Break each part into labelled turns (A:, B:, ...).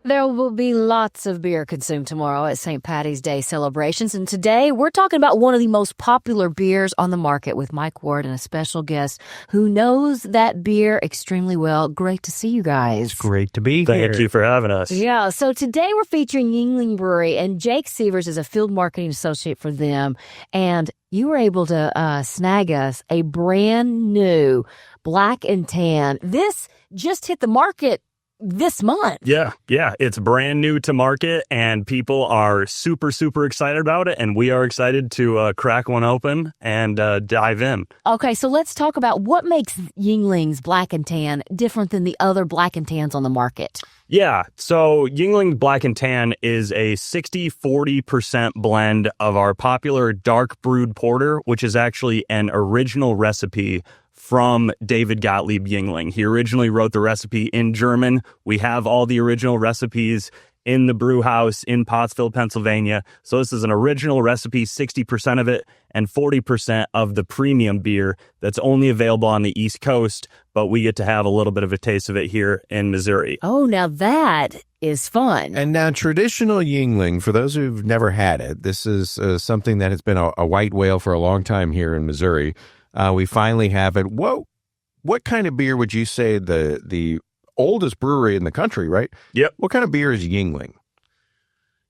A: There will be lots of beer consumed tomorrow at St. Patty's Day celebrations. And today we're talking about one of the most popular beers on the market with Mike Ward and a special guest who knows that beer extremely well. Great to see you guys.
B: It's great to be here.
C: Thank you for having us.
A: Yeah. So today we're featuring Yuengling Brewery, and Jake Sievers is a field marketing associate for them. And you were able to snag us a brand new Black and Tan. This just hit the market this month.
C: Yeah. It's brand new to market, and people are super, super excited about it. And we are excited to crack one open and dive in.
A: Okay, so let's talk about what makes Yuengling's Black and Tan different than the other Black and Tans on the market.
C: Yeah. So Yuengling Black and Tan is a 60-40% blend of our popular dark brewed porter, which is actually an original recipe from David Gottlieb Yuengling. He originally wrote the recipe in German. We have all the original recipes in the brew house in Pottsville, Pennsylvania. So this is an original recipe, 60% of it, and 40% of the premium beer that's only available on the East Coast, but we get to have a little bit of a taste of it here in Missouri.
A: Oh, now that is fun.
B: And now traditional Yuengling, for those who've never had it, this is something that has been a white whale for a long time here in Missouri. We finally have it. Whoa. What kind of beer would you say the oldest brewery in the country, right?
C: Yep.
B: What kind of beer is Yuengling?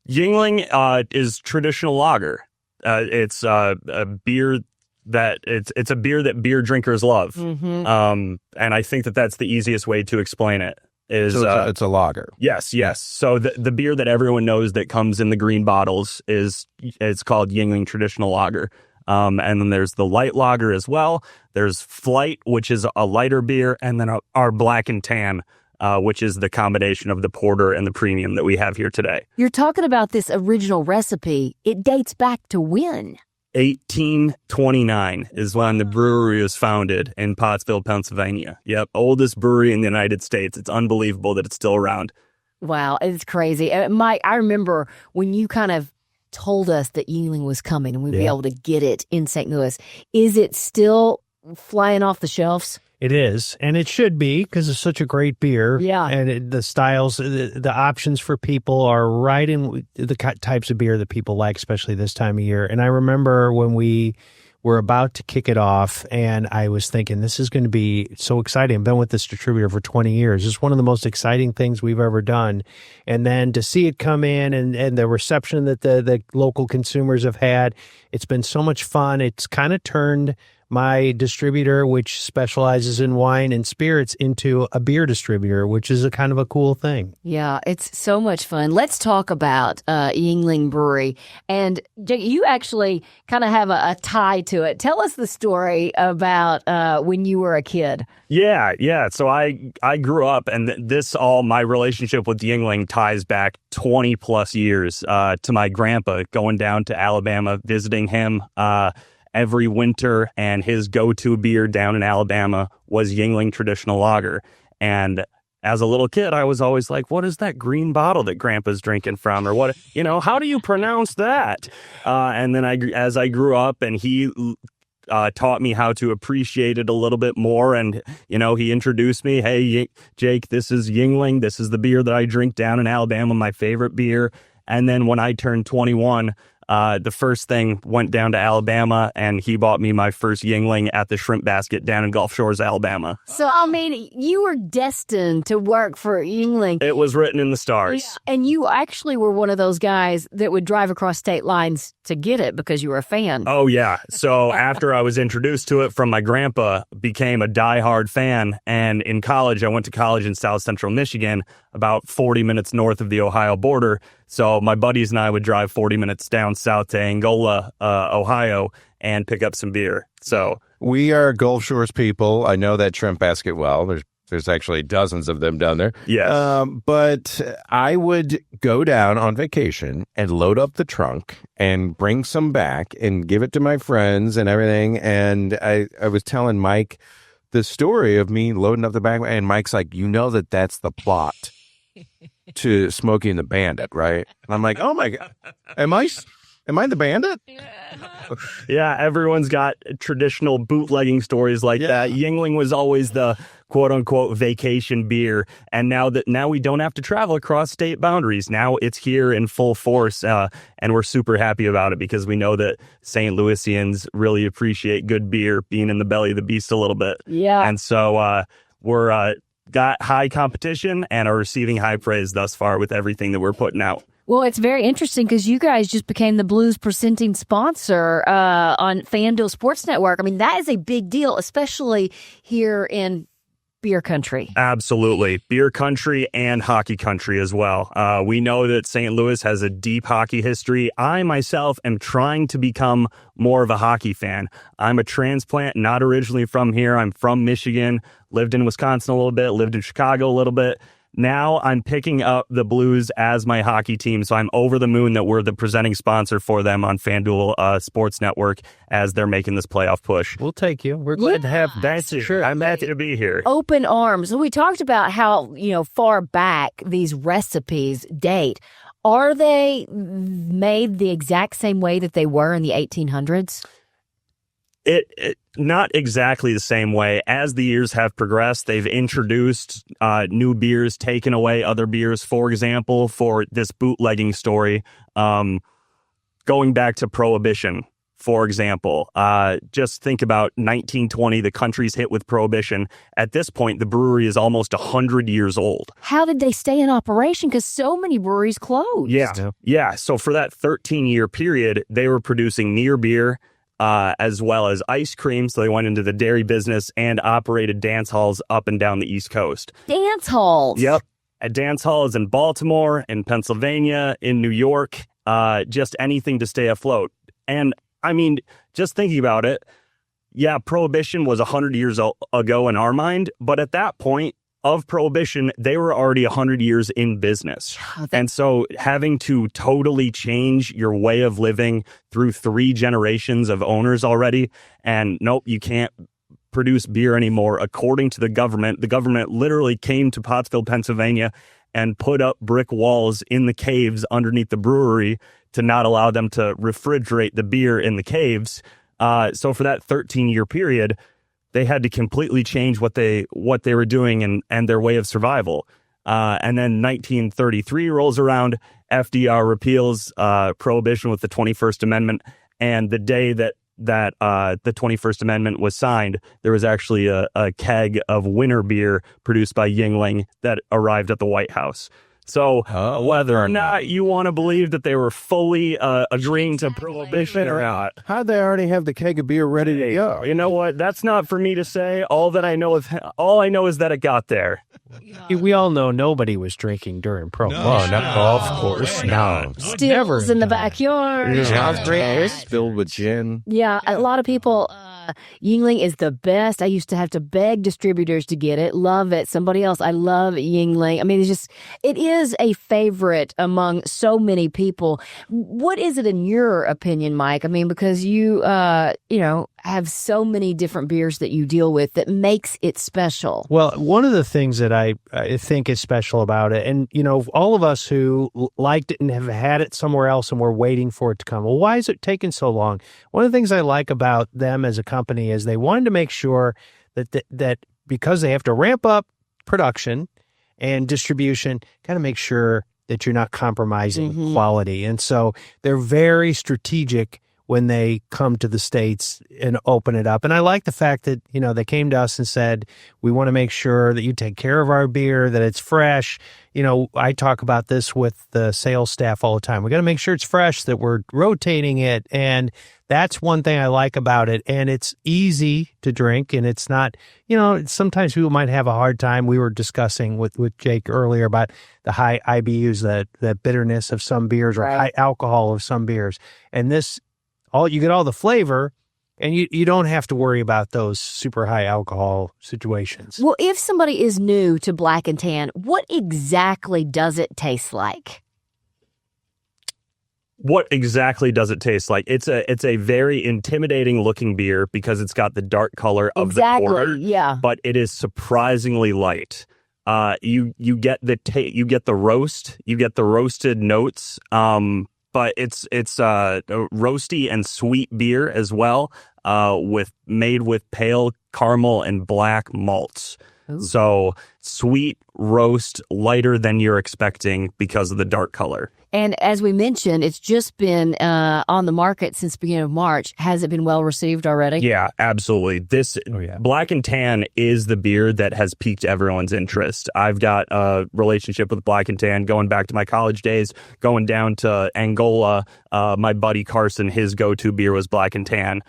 C: Yuengling is traditional lager. It's a beer that it's a beer that beer drinkers love.
A: Mm-hmm.
C: And I think that's the easiest way to explain it.
B: So it's a lager.
C: Yes. So the beer that everyone knows that comes in the green bottles it's called Yuengling Traditional Lager. And then there's the light lager as well. There's Flight, which is a lighter beer, and then our Black and Tan, which is the combination of the porter and the premium that we have here today.
A: You're talking about this original recipe. It dates back to when?
C: 1829 is when the brewery was founded in Pottsville, Pennsylvania. Yep, oldest brewery in the United States. It's unbelievable that it's still around.
A: Wow, it's crazy. Mike, I remember when you kind of told us that Yuengling was coming and we'd be able to get it in St. Louis. Is it still flying off the shelves?
D: It is, and it should be because it's such a great beer.
A: Yeah.
D: And the styles, the options for people are right in the types of beer that people like, especially this time of year. And I remember when we were about to kick it off, and I was thinking, this is going to be so exciting. I've been with this distributor for 20 years. It's one of the most exciting things we've ever done. And then to see it come in and the reception that the local consumers have had, it's been so much fun. It's kind of turned my distributor, which specializes in wine and spirits, into a beer distributor, which is a kind of a cool thing.
A: Yeah, it's so much fun. Let's talk about Yuengling Brewery. And Jake, you actually kind of have a tie to it. Tell us the story about when you were a kid.
C: Yeah. So I grew up, and my relationship with Yuengling ties back 20 plus years to my grandpa going down to Alabama, visiting him every winter, and his go-to beer down in Alabama was Yuengling Traditional Lager. And as a little kid, I was always like, what is that green bottle that Grandpa's drinking from? Or what, how do you pronounce that? And then as I grew up, and he taught me how to appreciate it a little bit more. And, he introduced me, hey, Jake, this is Yuengling. This is the beer that I drink down in Alabama, my favorite beer. And then when I turned 21, the first thing went down to Alabama, and he bought me my first Yuengling at the Shrimp Basket down in Gulf Shores, Alabama.
A: So, you were destined to work for Yuengling.
C: It was written in the stars.
A: Yeah. And you actually were one of those guys that would drive across state lines to get it because you were a fan.
C: Oh, yeah. So after I was introduced to it from my grandpa, became a diehard fan. And in college, I went to college in South Central Michigan, about 40 minutes north of the Ohio border. So my buddies and I would drive 40 minutes down south to Angola, Ohio, and pick up some beer. So
B: we are Gulf Shores people. I know that Shrimp Basket well. There's actually dozens of them down there.
C: Yes.
B: But I would go down on vacation and load up the trunk and bring some back and give it to my friends and everything. And I was telling Mike the story of me loading up the back, and Mike's like, that's the plot to Smokey and the Bandit, right? And I'm like, oh my God, am I the bandit?
C: Yeah, everyone's got traditional bootlegging stories like that. Yuengling was always the quote unquote vacation beer. And now we don't have to travel across state boundaries. Now it's here in full force. And we're super happy about it because we know that St. Louisians really appreciate good beer being in the belly of the beast a little bit.
A: Yeah.
C: And so we're got high competition and are receiving high praise thus far with everything that we're putting out.
A: Well, it's very interesting because you guys just became the Blues presenting sponsor on FanDuel Sports Network. I mean, that is a big deal, especially here in beer country.
C: Absolutely. Beer country and hockey country as well. We know that St. Louis has a deep hockey history. I myself am trying to become more of a hockey fan. I'm a transplant, not originally from here. I'm from Michigan, lived in Wisconsin a little bit, lived in Chicago a little bit. Now I'm picking up the Blues as my hockey team, so I'm over the moon that we're the presenting sponsor for them on FanDuel Sports Network as they're making this playoff push.
D: We'll take you. We're glad to have.
C: That's sure. I'm happy to be here.
A: Open arms. So we talked about how, far back these recipes date. Are they made the exact same way that they were in the 1800s?
C: It not exactly the same way. As the years have progressed, they've introduced new beers, taken away other beers. For example, for this bootlegging story, going back to Prohibition, for example, just think about 1920, the country's hit with Prohibition. At this point, the brewery is almost 100 years old.
A: How did they stay in operation? Because so many breweries closed.
C: Yeah. So for that 13-year period, they were producing near beer, as well as ice cream. So they went into the dairy business and operated dance halls up and down the East Coast.
A: Dance halls?
C: Yep. At dance halls in Baltimore, in Pennsylvania, in New York, just anything to stay afloat. And I mean, just thinking about it, yeah, Prohibition was 100 years ago in our mind. But at that point of Prohibition, they were already 100 years in business. And so having to totally change your way of living through 3 generations of owners already, and nope, you can't produce beer anymore. According to the government literally came to Pottsville, Pennsylvania, and put up brick walls in the caves underneath the brewery to not allow them to refrigerate the beer in the caves. So for that 13-year period, they had to completely change what they were doing and their way of survival. And then 1933 rolls around, FDR repeals Prohibition with the 21st Amendment. And the day that the 21st Amendment was signed, there was actually a keg of winter beer produced by Yuengling that arrived at the White House. So whether or not you want to believe that they were fully agreeing to Prohibition or not.
B: How'd they already have the keg of beer ready to go?
C: You know what? That's not for me to say. All I know is that it got there.
D: We all know nobody was drinking during Prohibition.
B: Of course. No.
A: Stills in the backyard.
B: Filled with gin.
A: Yeah, a lot of people. Yuengling is the best. I used to have to beg distributors to get it. Love it. Somebody else. I love Yuengling. I mean, it is a favorite among so many people. What is it in your opinion, Mike? I mean, because you, have so many different beers that you deal with that makes it special.
D: Well, one of the things that I think is special about it, and, all of us who liked it and have had it somewhere else and we're waiting for it to come. Well, why is it taking so long? One of the things I like about them as a company is they wanted to make sure that because they have to ramp up production and distribution, got to make sure that you're not compromising quality. And so they're very strategic when they come to the States and open it up. And I like the fact that, they came to us and said, we want to make sure that you take care of our beer, that it's fresh. I talk about this with the sales staff all the time. We got to make sure it's fresh, that we're rotating it. And that's one thing I like about it. And it's easy to drink, and it's not, sometimes people might have a hard time. We were discussing with Jake earlier about the high IBUs, the bitterness of some beers, or high alcohol of some beers. And this, you get all the flavor, and you don't have to worry about those super high alcohol situations.
A: Well, if somebody is new to Black and Tan, what exactly does it taste like?
C: What exactly does it taste like? It's a very intimidating looking beer because it's got the dark color of the porter.
A: Yeah.
C: But it is surprisingly light. You get the roast, you get the roasted notes. But it's a roasty and sweet beer as well, made with pale caramel and black malts.
A: Ooh.
C: So sweet roast, lighter than you're expecting because of the dark color.
A: And as we mentioned, it's just been on the market since the beginning of March. Has it been well received already?
C: Yeah, absolutely. This Black and Tan is the beer that has piqued everyone's interest. I've got a relationship with Black and Tan going back to my college days, going down to Angola. My buddy Carson, his go-to beer was Black and Tan.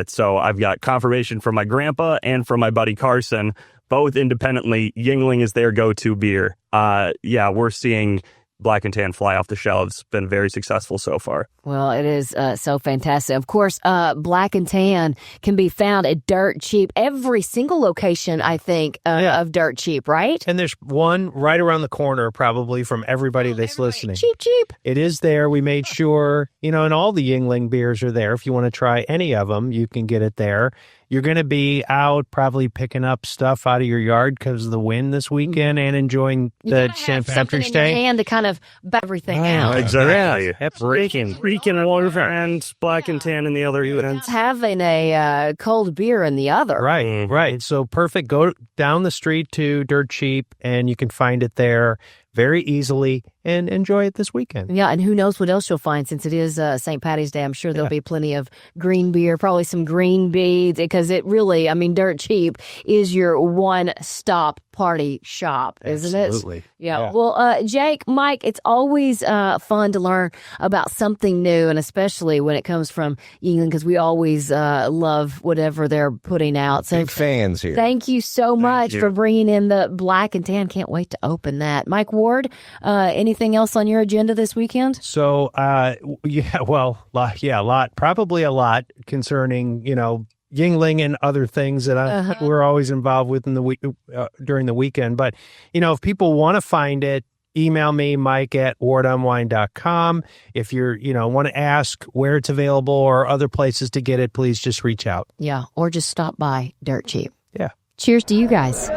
C: So I've got confirmation from my grandpa and from my buddy Carson, both independently. Yuengling is their go-to beer. We're seeing Black and Tan fly off the shelves. Been very successful so far.
A: Well, it is so fantastic. Of course, Black and Tan can be found at Dirt Cheap. Every single location, I think, of Dirt Cheap, right?
D: And there's one right around the corner, probably, from everybody that's listening.
A: Cheap.
D: It is there. We made sure, and all the Yuengling beers are there. If you want to try any of them, you can get it there. You're going to be out probably picking up stuff out of your yard because of the wind this weekend and enjoying the St. Patrick's Day.
A: And to kind of back everything out.
C: Exactly.
D: Freaking
C: and Black and Tan in the other units.
A: Having a cold beer in the other.
D: Right. So perfect. Go down the street to Dirt Cheap and you can find it there very easily and enjoy it this weekend.
A: Yeah, and who knows what else you'll find since it is St. Patty's Day. I'm sure there'll be plenty of green beer, probably some green beads, because it really, Dirt Cheap is your one-stop party shop, isn't it?
D: Absolutely.
A: Yeah. Well, Jake, Mike, it's always fun to learn about something new, and especially when it comes from Yuengling, because we always love whatever they're putting out. So
B: Big fans here.
A: Thank you so much for bringing in the Black and Tan. Can't wait to open that. Mike Ward, anything else on your agenda this weekend?
D: So, probably a lot concerning, Yuengling and other things that we're always involved with in the week during the weekend. But, if people want to find it, email me, mike@wardonwine.com. If you're, want to ask where it's available or other places to get it, please just reach out.
A: Yeah, or just stop by Dirt Cheap.
D: Yeah.
A: Cheers to you guys.